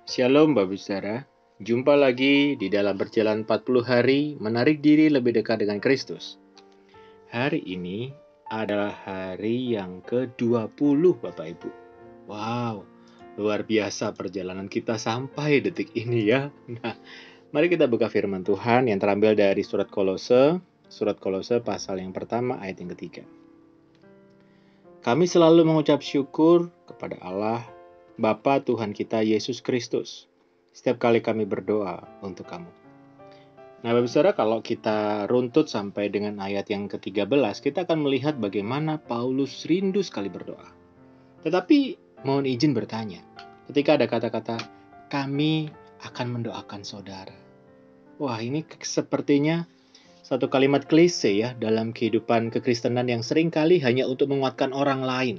Shalom Bapak Saudara, jumpa lagi di dalam perjalanan 40 hari menarik diri lebih dekat dengan Kristus. Hari ini adalah hari yang ke-20 Bapak Ibu. Wow, luar biasa perjalanan kita sampai detik ini ya. Nah, mari kita buka firman Tuhan yang terambil dari surat Kolose pasal yang pertama ayat yang ketiga. Kami selalu mengucap syukur kepada Allah, Bapa Tuhan kita Yesus Kristus, setiap kali kami berdoa untuk kamu. Nah, Bapak Saudara, kalau kita runtut sampai dengan ayat yang ke-13, kita akan melihat bagaimana Paulus rindu sekali berdoa. Tetapi mohon izin bertanya, ketika ada kata-kata, kami akan mendoakan saudara. Wah, ini sepertinya satu kalimat klise ya dalam kehidupan kekristenan yang seringkali hanya untuk menguatkan orang lain.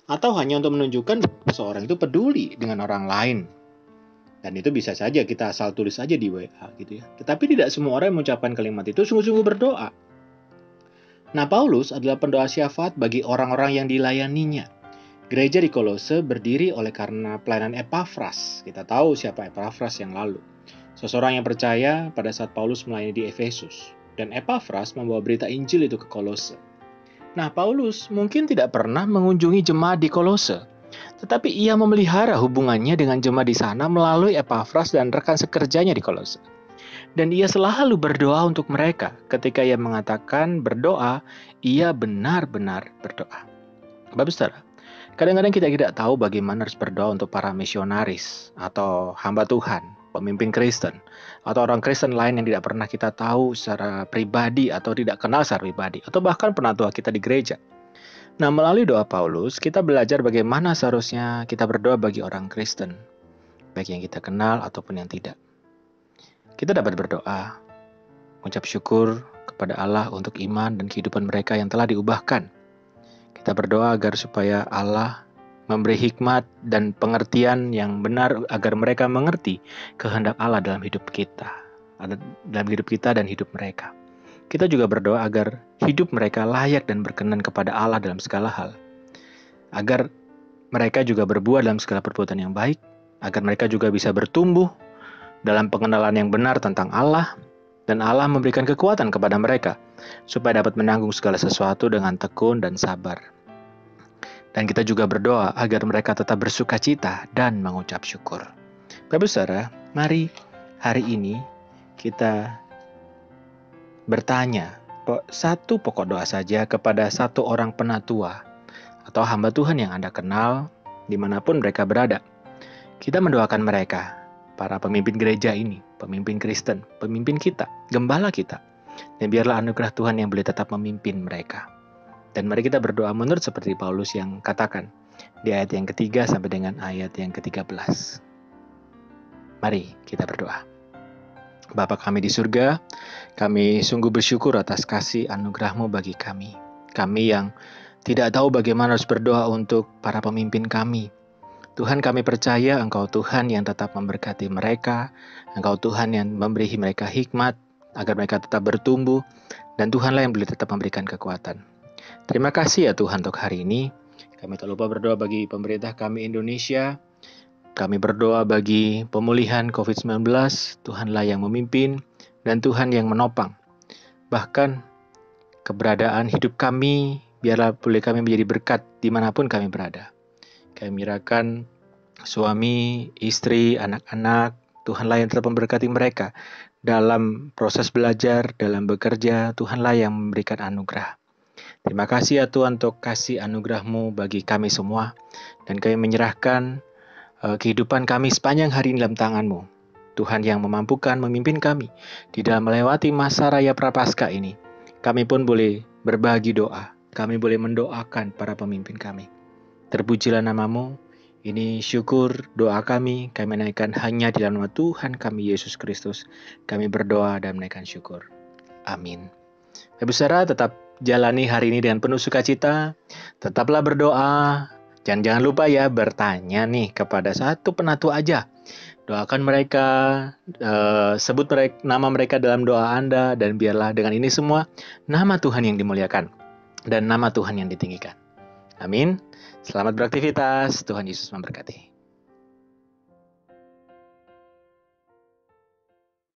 Atau hanya untuk menunjukkan seorang itu peduli dengan orang lain. Dan itu bisa saja kita asal tulis saja di WA gitu ya. Tetapi tidak semua orang yang mengucapkan kalimat itu sungguh-sungguh berdoa. Nah, Paulus adalah pendoa syafaat bagi orang-orang yang dilayaninya. Gereja di Kolose berdiri oleh karena pelayanan Epafras. Kita tahu siapa Epafras yang lalu. Seseorang yang percaya pada saat Paulus melayani di Efesus. Dan Epafras membawa berita Injil itu ke Kolose. Nah, Paulus mungkin tidak pernah mengunjungi jemaat di Kolose, tetapi ia memelihara hubungannya dengan jemaat di sana melalui Epafras dan rekan sekerjanya di Kolose. Dan ia selalu berdoa untuk mereka. Ketika ia mengatakan berdoa, ia benar-benar berdoa. Bapak Saudara, kadang-kadang kita tidak tahu bagaimana harus berdoa untuk para misionaris atau hamba Tuhan, pemimpin Kristen, atau orang Kristen lain yang tidak pernah kita tahu secara pribadi atau tidak kenal secara pribadi, atau bahkan penatua kita di gereja. Nah, melalui doa Paulus, kita belajar bagaimana seharusnya kita berdoa bagi orang Kristen, baik yang kita kenal ataupun yang tidak. Kita dapat berdoa, mengucap syukur kepada Allah untuk iman dan kehidupan mereka yang telah diubahkan. Kita berdoa agar supaya Allah memberi hikmat dan pengertian yang benar agar mereka mengerti kehendak Allah dalam hidup kita dan hidup mereka. Kita juga berdoa agar hidup mereka layak dan berkenan kepada Allah dalam segala hal. Agar mereka juga berbuat dalam segala perbuatan yang baik, agar mereka juga bisa bertumbuh dalam pengenalan yang benar tentang Allah, dan Allah memberikan kekuatan kepada mereka supaya dapat menanggung segala sesuatu dengan tekun dan sabar. Dan kita juga berdoa agar mereka tetap bersuka cita dan mengucap syukur. Bapak Saudara, mari hari ini kita bertanya satu pokok doa saja kepada satu orang penatua atau hamba Tuhan yang Anda kenal dimanapun mereka berada. Kita mendoakan mereka, para pemimpin gereja ini, pemimpin Kristen, pemimpin kita, gembala kita. Dan biarlah anugerah Tuhan yang boleh tetap memimpin mereka. Dan mari kita berdoa menurut seperti Paulus yang katakan di ayat yang ketiga sampai dengan ayat yang ke-13. Mari kita berdoa. Bapa kami di surga, kami sungguh bersyukur atas kasih anugerah-Mu bagi kami. Kami yang tidak tahu bagaimana harus berdoa untuk para pemimpin kami. Tuhan, kami percaya Engkau Tuhan yang tetap memberkati mereka, Engkau Tuhan yang memberi mereka hikmat, agar mereka tetap bertumbuh, dan Tuhanlah yang boleh tetap memberikan kekuatan. Terima kasih ya Tuhan untuk hari ini. Kami tak lupa berdoa bagi pemerintah kami Indonesia. Kami berdoa bagi pemulihan COVID-19, Tuhanlah yang memimpin, dan Tuhan yang menopang. Bahkan keberadaan hidup kami, biarlah boleh kami menjadi berkat dimanapun kami berada. Kami menyerahkan suami, istri, anak-anak, Tuhanlah yang tetap memberkati mereka dalam proses belajar, dalam bekerja, Tuhanlah yang memberikan anugerah. Terima kasih ya Tuhan untuk kasih anugerah-Mu bagi kami semua, dan kami menyerahkan kehidupan kami sepanjang hari ini dalam tangan-Mu. Tuhan yang memampukan memimpin kami di dalam melewati masa raya Prapaskah ini. Kami pun boleh berbagi doa, kami boleh mendoakan para pemimpin kami. Terpujilah nama-Mu, ini syukur doa kami naikkan hanya di dalam nama Tuhan kami Yesus Kristus. Kami berdoa dan menaikkan syukur. Amin. Bapak Saudara, tetap jalani hari ini dengan penuh sukacita, tetaplah berdoa, jangan lupa ya bertanya nih kepada satu penatua aja. Doakan mereka, sebut nama mereka dalam doa Anda, dan biarlah dengan ini semua nama Tuhan yang dimuliakan dan nama Tuhan yang ditinggikan. Amin. Selamat beraktivitas. Tuhan Yesus memberkati.